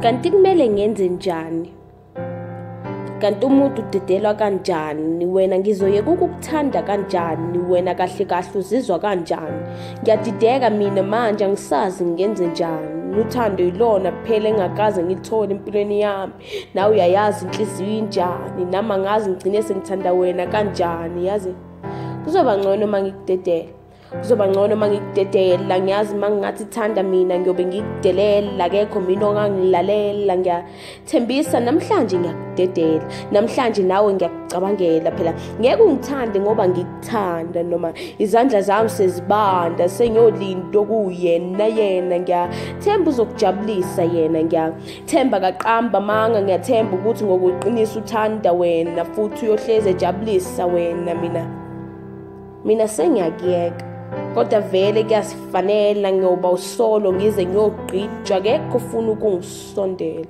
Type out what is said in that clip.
Kanti kumele ngenze njani? Kanti umuntu udedelwa kanjani? Wena ngizoyeka ukukuthanda kanjani? Wena kahle kahle uzizwa kanjani? Ngiyadideka mina manje angisazi ngenze njani. Uthando yilona kuphela engakaze ngilithole empilweni yami. Nawe uyayazi inhliziyo injani, nami angazi ngigcine sengithanda wena kanjani. Yazi kuzoba ngcono mangikudedela, kuzoba ngcono mangikudedela. Ngiyazi mangingathi thanda mina ngiyobe ngikudelela, akekho mina ongangilalela. Ngiyathembisa namhlanje ngiyakudedela, namhlanje nawe ngiyakucabangela. Phela ngeke ungithande ngoba ngikuthanda, noma izandla zami sezibanda sengiyolinda okuyena yena. Ngiyathemba uzokujabulisa yena, ngiyathemba kaqamba manga, ngiyathemba ukuthi ngokuqinisa uthanda wena futhi uyohleze ejabulisa wena. Mina sengiyakuyeka, kodwa vele kuyasifanela ngiyoba usolo ngize ngiyogqijwa, akekho ufuna ukungisondela.